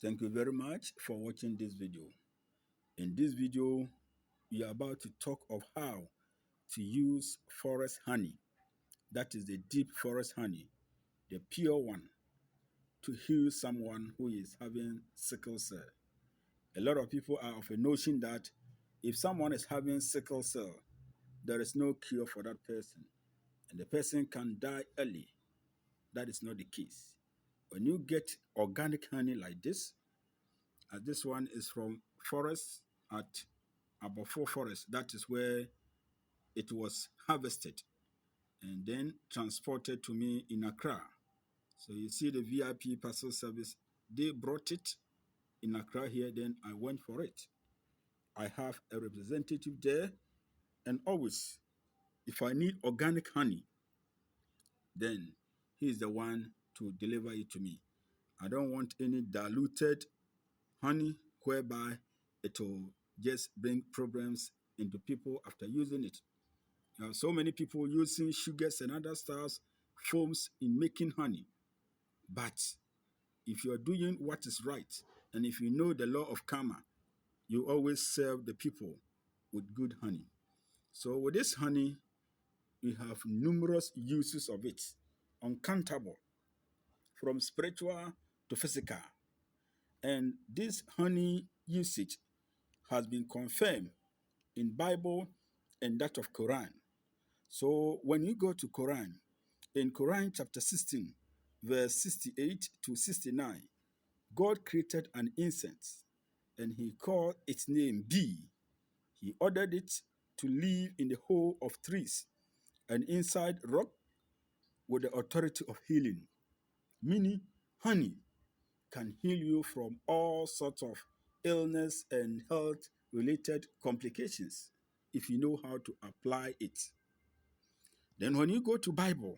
Thank you very much for watching this video. In this video, we are about to talk of how to use forest honey, that is the deep forest honey, the pure one, to heal someone who is having sickle cell. A lot of people are of a notion that if someone is having sickle cell, there is no cure for that person and the person can die early. That is not the case. When you get organic honey like this, as this one is from forest at Abofo Forest. That is where it was harvested and then transported to me in Accra. So you see the VIP parcel service, they brought it in Accra here, then I went for it. I have a representative there, and always, if I need organic honey, then he is the one to deliver it to me. I don't want any diluted honey whereby it will just bring problems into people after using it. There are so many people using sugars and other stuffs, foams in making honey. But if you are doing what is right, and if you know the law of karma, you always serve the people with good honey. So with this honey, we have numerous uses of it, uncountable, from spiritual to physical. And this honey usage has been confirmed in Bible and that of Quran. So when you go to Quran, in Quran chapter 16, verse 68 to 69, God created an incense and he called its name bee. He ordered it to live in the hole of trees and inside rock with the authority of healing. Meaning, honey can heal you from all sorts of illness and health related complications if you know how to apply it. Then when you go to Bible,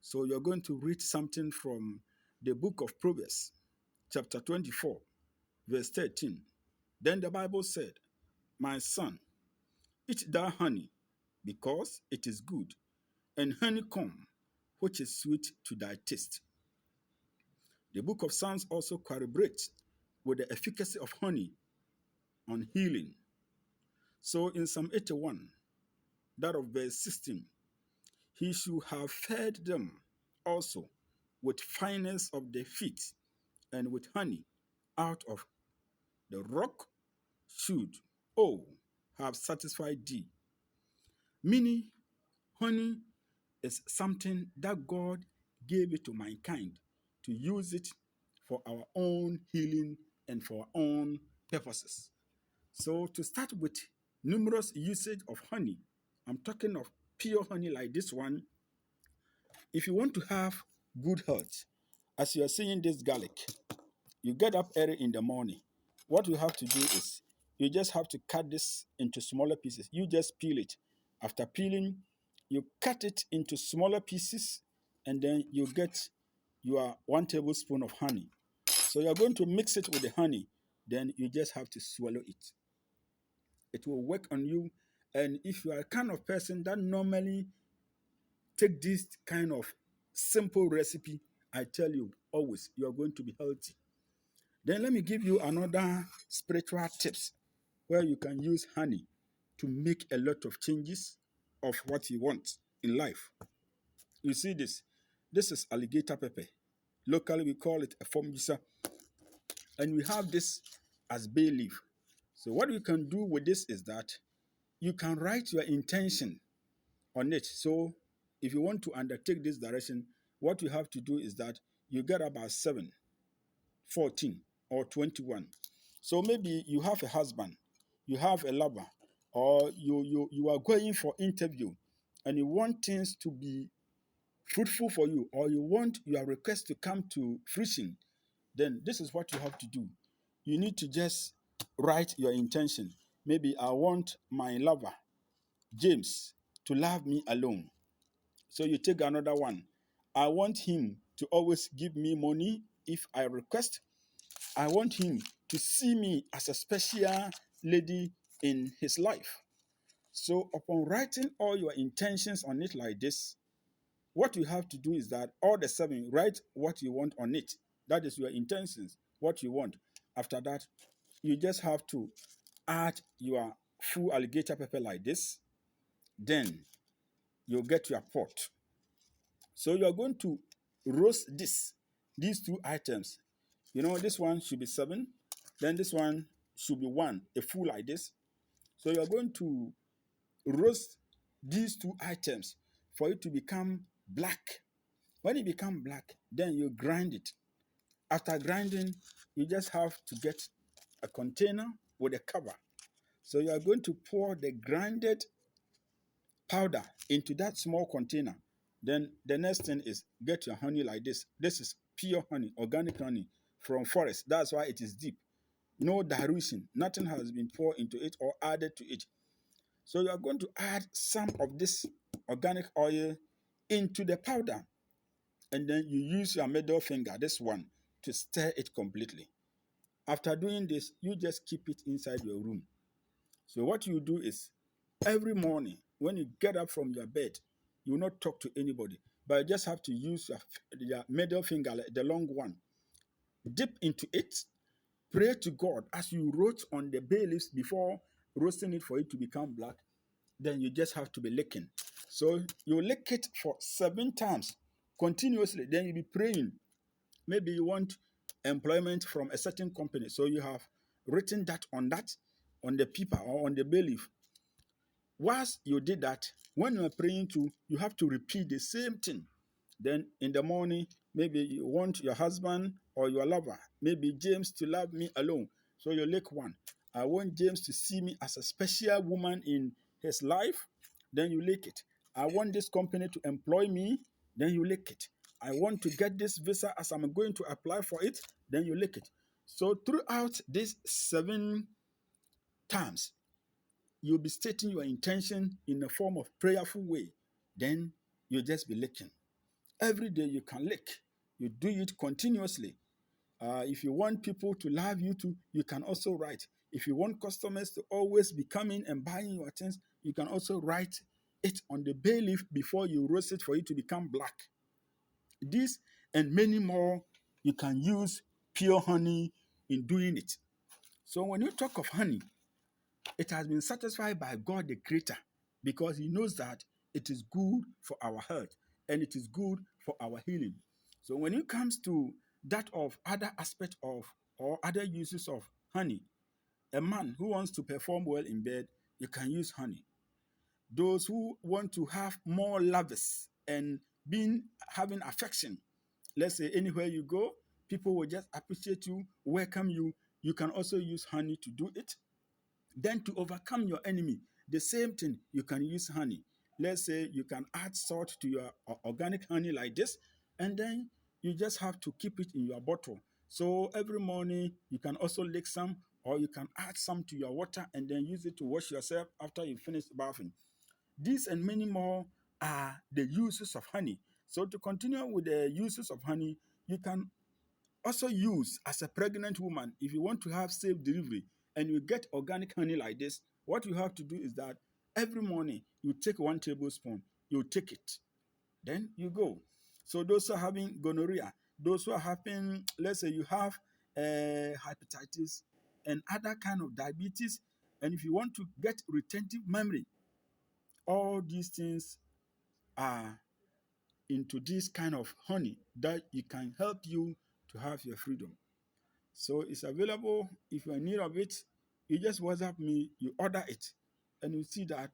so you're going to read something from the book of Proverbs, chapter 24, verse 13. Then the Bible said, "My son, eat thou honey, because it is good, and honeycomb, which is sweet to thy taste." The book of Psalms also corroborates with the efficacy of honey on healing. So in Psalm 81, that of verse 16, he should have fed them also with fineness of the feet and with honey out of the rock should, have satisfied thee. Meaning, honey is something that God gave it to mankind to use it for our own healing and for our own purposes. So to start with numerous usage of honey, I'm talking of pure honey like this one. If you want to have good health, as you are seeing this garlic, you get up early in the morning. What you have to do is you just have to cut this into smaller pieces. You just peel it. After peeling, you cut it into smaller pieces and then you get your 1 tablespoon of honey. So you're going to mix it with the honey. Then you just have to swallow it. It will work on you. And if you are a kind of person that normally take this kind of simple recipe, I tell you always, you are going to be healthy. Then let me give you another spiritual tips where you can use honey to make a lot of changes of what you want in life. You see this? This is alligator pepper. Locally, we call it a fombisa, and we have this as bay leaf. So what you can do with this is that you can write your intention on it. So if you want to undertake this direction, what you have to do is that you get about 7, 14, or 21. So maybe you have a husband, you have a lover, or you are going for interview and you want things to be fruitful for you, or you want your request to come to fruition, then this is what you have to do. You need to just write your intention. Maybe I want my lover, James, to love me alone. So you take another one. I want him to always give me money if I request. I want him to see me as a special lady in his life. So upon writing all your intentions on it like this, what you have to do is that all the 7, write what you want on it. That is your intentions, what you want. After that, you just have to add your full alligator pepper like this. Then you'll get your pot. So you're going to roast these two items. This one should be seven, then this one should be one, a full like this. So you're going to roast these two items for it to become black. When it become black, then you grind it. After grinding, you just have to get a container with a cover. So you are going to pour the grinded powder into that small container. Then the next thing is get your honey like this. This is pure honey, organic honey from forest. That's why it is deep. No dilution. Nothing has been poured into it or added to it. So you are going to add some of this organic oil into the powder. And then you use your middle finger, this one, to stir it completely. After doing this, you just keep it inside your room. So what you do is every morning when you get up from your bed, you will not talk to anybody, but you just have to use your middle finger, like the long one, dip into it, pray to God as you roast on the bay leaves before roasting it for it to become black. Then you just have to be licking. So you lick it for 7 times continuously. Then you be praying. Maybe you want employment from a certain company. So you have written that on the paper or on the bay leaf. Once you did that, when you are praying you have to repeat the same thing. Then in the morning, maybe you want your husband or your lover, maybe James, to love me alone. So you lick one. I want James to see me as a special woman in his life. Then you lick it. I want this company to employ me. Then you lick it. I want to get this visa as I'm going to apply for it. Then you lick it. So throughout these 7 times, you'll be stating your intention in a form of prayerful way. Then you'll just be licking. Every day you can lick. You do it continuously. If you want people to love you too, you can also write. If you want customers to always be coming and buying your things, you can also write it on the bay leaf before you roast it for it to become black. This and many more, you can use pure honey in doing it. So when you talk of honey, it has been satisfied by God the Creator because He knows that it is good for our health and it is good for our healing. So when it comes to that of other aspect of or other uses of honey, a man who wants to perform well in bed, you can use honey. Those who want to have more lovers and having affection, let's say anywhere you go, people will just appreciate you, welcome you. You can also use honey to do it. Then to overcome your enemy, the same thing, you can use honey. Let's say you can add salt to your organic honey like this, and then you just have to keep it in your bottle. So every morning you can also lick some, or you can add some to your water and then use it to wash yourself after you finish bathing. These and many more are the uses of honey. So to continue with the uses of honey, you can also use as a pregnant woman. If you want to have safe delivery and you get organic honey like this, what you have to do is that every morning you take 1 tablespoon, you take it, then you go. So those who are having gonorrhea, those who are having, let's say you have hepatitis and other kind of diabetes, and if you want to get retentive memory, all these things are into this kind of honey that it can help you to have your freedom. So it's available. If you're in need of it, you just WhatsApp me, you order it, and you see that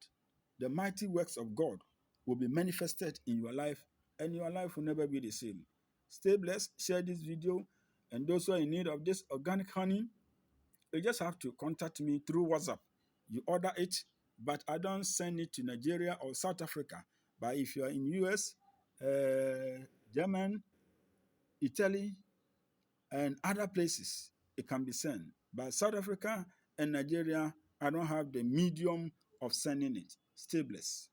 the mighty works of God will be manifested in your life, and your life will never be the same. Stay blessed, share this video, and those who are in need of this organic honey, you just have to contact me through WhatsApp. You order it, but I don't send it to Nigeria or South Africa. But if you are in US, German, Italy, and other places, it can be sent. But South Africa and Nigeria, I don't have the medium of sending it. Stay blessed.